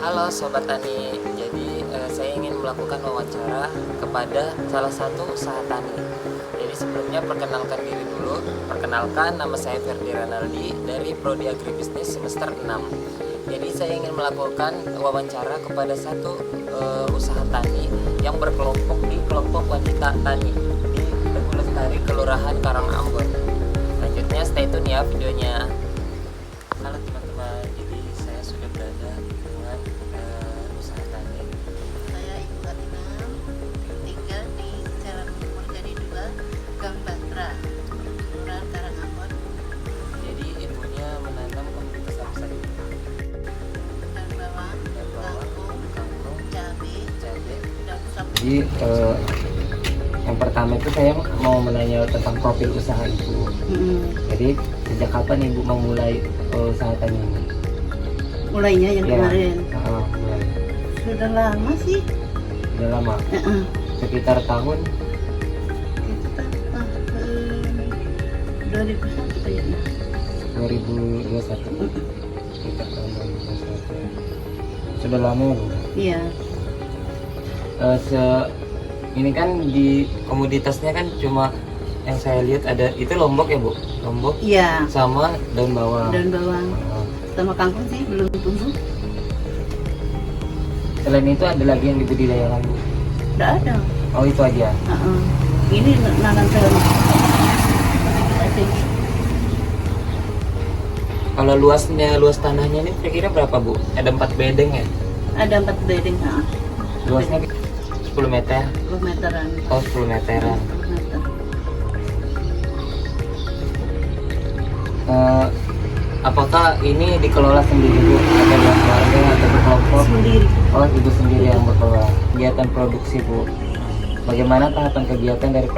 Halo Sobat Tani, jadi saya ingin melakukan wawancara kepada salah satu usaha tani. Jadi sebelumnya perkenalkan diri dulu. Perkenalkan, nama saya Ferdi Ranaldi dari Prodi Agribisnis semester 6. Jadi saya ingin melakukan wawancara kepada satu usaha tani yang berkelompok di kelompok wanita tani di Teguh Lestari, Kelurahan Karangambon. Lanjutnya stay tune ya videonya. Halo teman-teman, jadi saya sudah berada dengan usaha tani. Saya Ibu Atina, tinggal di Jalan Murjani 2, Gang Batra, Kelurahan Karangambon. Jadi ibunya menanam komoditas apa saja? Dan bawang, kangkung, cabai, dan sapu. Jadi yang pertama itu saya mau menanya tentang profil usaha ibu. Jadi sejak kapan ibu memulai usaha tani ini? Mulainya yang Ya, kemarin mulai. sudah lama sih. Sudah lama. Sekitar tahun Kita 2001 kayaknya. 2021. Sekitar tahun 2021. Sudah lama bu. Iya. Ini kan di komoditasnya kan cuma yang saya lihat ada itu lombok ya bu, lombok Iya. sama daun bawang. Daun bawang Oh. sama kangkung sih belum tumbuh. Selain itu ada lagi yang dibudidayakan bu? Tidak ada. Oh itu aja. Ini nanam daun. Kalau luas tanahnya ini kira-kira berapa bu? Ada 4 bedeng ya? Ada 4 bedeng. Luasnya 10 meter? 10 meteran. Oh 10 meteran. 10 meter. Apakah ini dikelola sendiri bu? Atau dengan keluarga atau berkelompok? Sendiri. Oh ibu sendiri yang berkelola. Kegiatan produksi bu, bagaimana tahapan kegiatan dari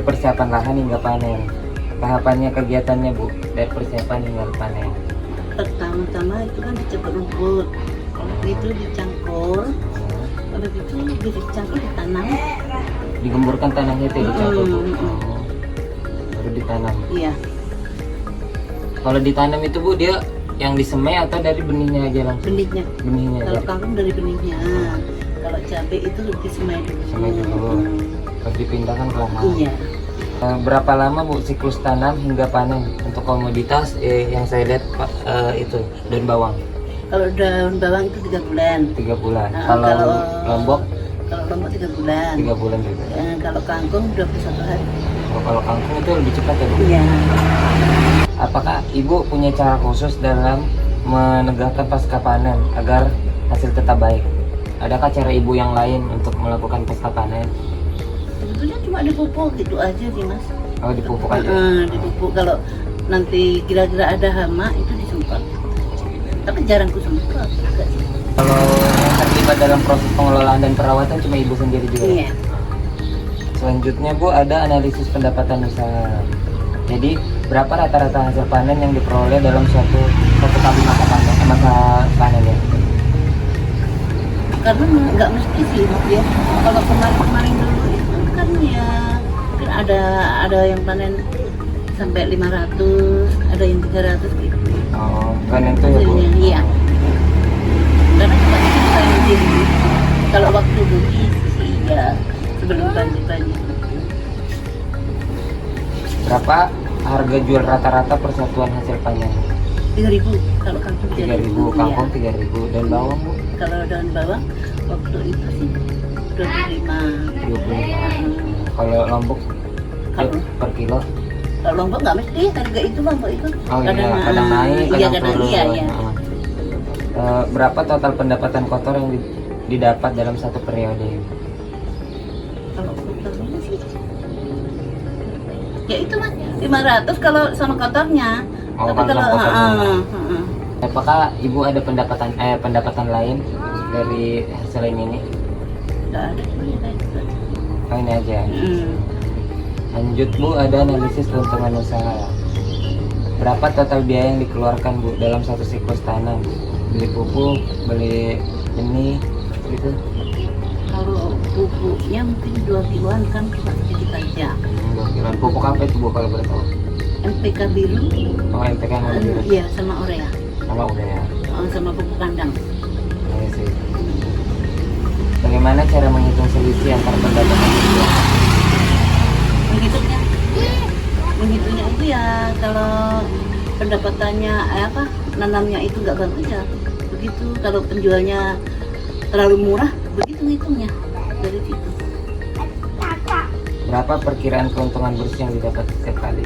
persiapan lahan hingga panen? Tahapannya kegiatannya bu, dari persiapan hingga panen. Pertama-tama itu kan dicepat rumput, kalau itu dicangkur, kalau itu dicangkur ditanam. Digemburkan tanahnya itu dicampur bu. Mm. Baru ditanam. Iya, Kalau ditanam itu bu, dia yang disemai atau dari benihnya aja langsung? benihnya. Benihnya Kalau aja. kangkung dari benihnya, kalau cabai itu disemai dulu. Semai dulu. Terus dipindahkan ke lahan. Iya, Berapa lama bu siklus tanam hingga panen untuk komoditas yang saya lihat itu daun bawang? kalau daun bawang itu 3 bulan. 3 bulan. Nah, Kalau lombok kalau lombok 3 bulan. 3 bulan juga. Kalau kangkung 21 hari. Kalau kangkung itu lebih cepat ya bu? Iya. Apakah ibu punya cara khusus dalam menegakkan pasca panen agar hasil tetap baik? Adakah cara ibu yang lain untuk melakukan pasca panen? Sebetulnya cuma dipupuk gitu aja sih mas. Oh dipupuk aja? Dipupuk. Kalau nanti kira-kira ada hama itu disemprot. Tapi jarang ku semprot. Kalau yang terlibat dalam proses pengelolaan dan perawatan cuma ibu sendiri juga? Iya. Selanjutnya bu, ada analisis pendapatan usaha. Jadi berapa rata-rata hasil panen yang diperoleh dalam suatu kali masa panen ya? Karena nggak mesti sih mas ya. Kalau kemarin dulu itu kan ya mungkin ada yang panen sampai 500, ada yang 300 gitu. Oh, panen itu ya bu? Hasilnya, iya. Karena cuma kita sendiri. Kalau waktu dulu sih ya sebelum banjir. Berapa harga jual rata-rata persatuan hasil panen? 3.000 kalau kangkung 3.000, kangkung 3.000, dan bawang bu? Kalau daun bawang waktu itu sih 25. 25. Kalau lombok Kalau- per kilo? Kalau lombok nggak mesti harga itu lombok itu. Oh iya, kadang naik, iya, kadang turun. iya. Berapa total pendapatan kotor yang didapat dalam satu periode? Kalau kotornya sih ya itu mas 500 kalau sama kotornya. Oh, Tapi kalau sama kotornya. Heeh. Apakah ibu ada pendapatan lain dari selain ini? Nggak ada ini kayak gitu. Oh ini aja. Mm. Lanjut bu, ada analisis keuntungan usaha. Berapa total biaya yang dikeluarkan bu dalam satu siklus tanam? Beli pupuk, beli benih, gitu? Kalau pupuknya mungkin 2 kiloan kan cuma sedikit aja. 2 kiloan. Pupuk apa itu bu kalau boleh tahu? MPK biru. Oh MPK yang warna biru Iya sama urea. sama urea. sama pupuk kandang. Iya sih. Bagaimana cara menghitung selisih antar pendapatan itu? Menghitungnya itu ya kalau pendapatannya nanamnya itu nggak bagus ya begitu, kalau penjualnya terlalu murah begitu ngitungnya dari situ. Berapa perkiraan keuntungan bersih yang didapat setiap kali?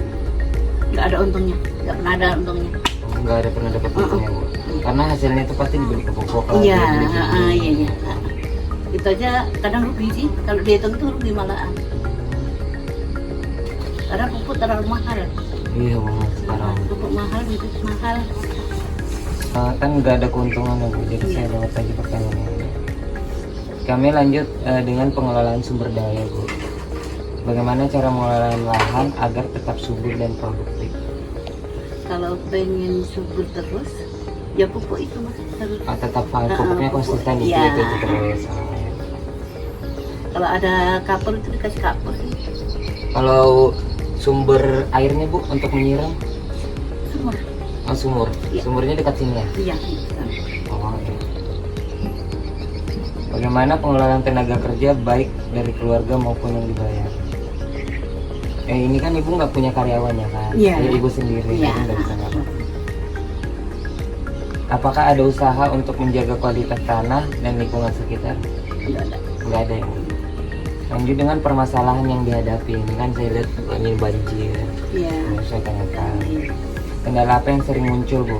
Nggak ada untungnya, nggak pernah ada untungnya. Nggak ada pernah dapat untungnya, Bu. Karena hasilnya itu pasti dibeli ke pupuk. Iya, iya. Itu aja kadang rugi sih, kalau dihitung itu rugi malahan. Karena pupuk terlalu mahal. Iya, Bu, sekarang. Pupuk mahal, gitu mahal. Kan nggak ada keuntungan ya, Bu. Jadi saya jawab aja pertanyaannya. Kami lanjut dengan pengelolaan sumber daya, Bu. Bagaimana cara mengelola lahan agar tetap subur dan produktif? Kalau pengen subur terus, ya pupuk itu mas harus. Tetap pupuknya konsisten itu, iya. itu terus. Kalau ada kapur itu dikasih kapur sih. Kalau sumber airnya, Bu, untuk menyiram? Sumur. Oh, sumur. Iya. Sumurnya dekat sini ya? Iya. Oh, iya. Bagaimana pengelolaan tenaga kerja baik dari keluarga maupun yang dibayar? Ini kan ibu nggak punya karyawan ya kan? Iya. Jadi ibu sendiri, Iya. jadi nggak bisa ngapa. Apakah ada usaha untuk menjaga kualitas tanah dan lingkungan sekitar? Nggak ada. Nggak ada ya. Lanjut dengan permasalahan yang dihadapi. Ini kan saya lihat ini banjir. Iya. Yang saya tanyakan. Kendala apa yang sering muncul, Bu,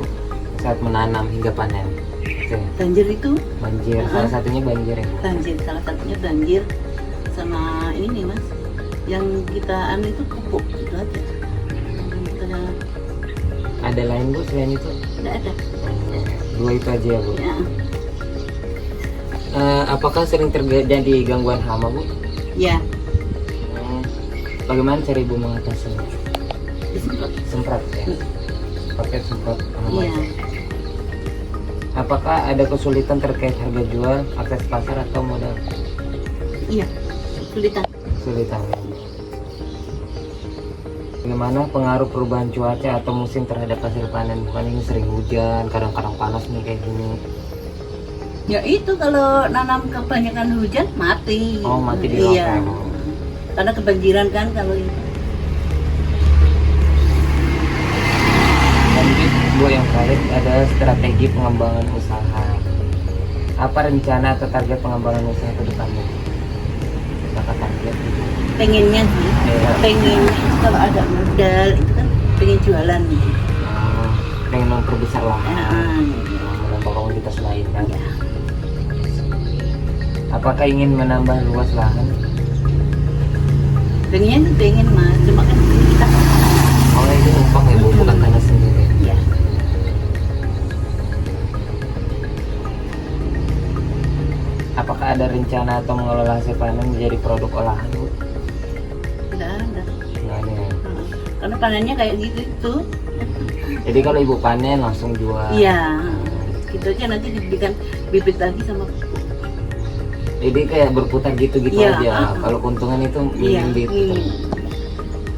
saat menanam hingga panen? Oke. Banjir itu Banjir, salah satunya banjir ya, Bu. banjir, salah satunya banjir sama ini mas, yang kita anu itu pupuk itu aja. Kita Ada lain, Bu, selain itu? nggak ada. Dua itu aja ya, Bu. Ya. Apakah sering terjadi gangguan hama, Bu? Ya. Bagaimana cara ibu mengatasinya? Disemprot. Semprot ya? Pakai semprot hama. Iya. Apakah ada kesulitan terkait harga jual, akses pasar atau modal? Iya. Kesulitan. Kesulitan ya. Bagaimana pengaruh perubahan cuaca atau musim terhadap hasil panen? Bukan ini sering hujan, kadang-kadang panas nih kayak gini. Ya itu kalau nanam kebanyakan hujan mati. Oh, mati di Iya. lokal. Karena kebanjiran kan kalau itu. Lanjut, Bu, yang terakhir ada strategi pengembangan usaha. Apa rencana atau target pengembangan usaha ke depannya? Apa target? Pengennya sih, Iya. pengennya itu kalau ada modal itu kan pengen jualan gitu. Pengen memperbesar lahan, Nah, menambah komoditas lain kan? ya. Apakah ingin menambah luas lahan? Pengennya tuh pengen mas, cuma kan kita Oh, ini numpang ya, Bu, bukan tanah sendiri. ya. Apakah ada rencana atau mengelola hasil panen menjadi produk olahan, Bu? Nggak ada. Nggak ada ya. Karena panennya kayak gitu itu. Jadi kalau ibu panen langsung jual. Iya. Gitu aja nanti diberikan bibit lagi sama pupuk. Jadi kayak berputar gitu-gitu Iya, aja. Kalau keuntungan itu Iya. minim gitu.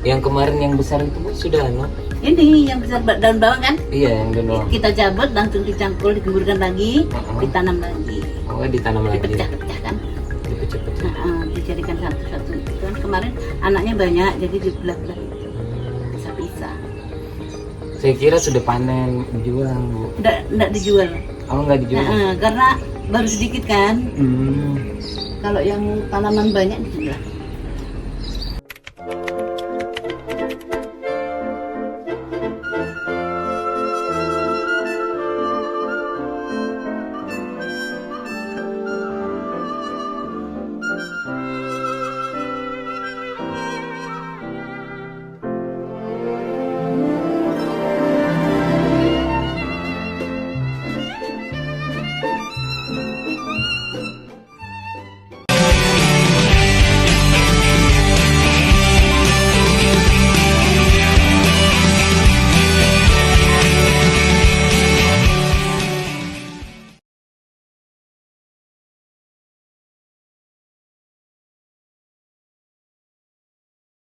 Yang kemarin yang besar itu, Bu, sudah anu? Ini yang besar daun bawang kan? Iya, yang doang. Kita cabut langsung dicangkul, digemburkan lagi, Uh-uh. ditanam lagi. Oh, ditanam lagi. Dipecah-pecah kan? Dipecah-pecah. Dijadikan satu-satu. Itu kan kemarin anaknya banyak, jadi dibelah-belah itu. Bisa-bisa. Saya kira sudah panen jual, Bu. Nggak dijual. Oh, nggak dijual. Karena baru sedikit kan. Hmm. Kalau yang tanaman banyak dijual.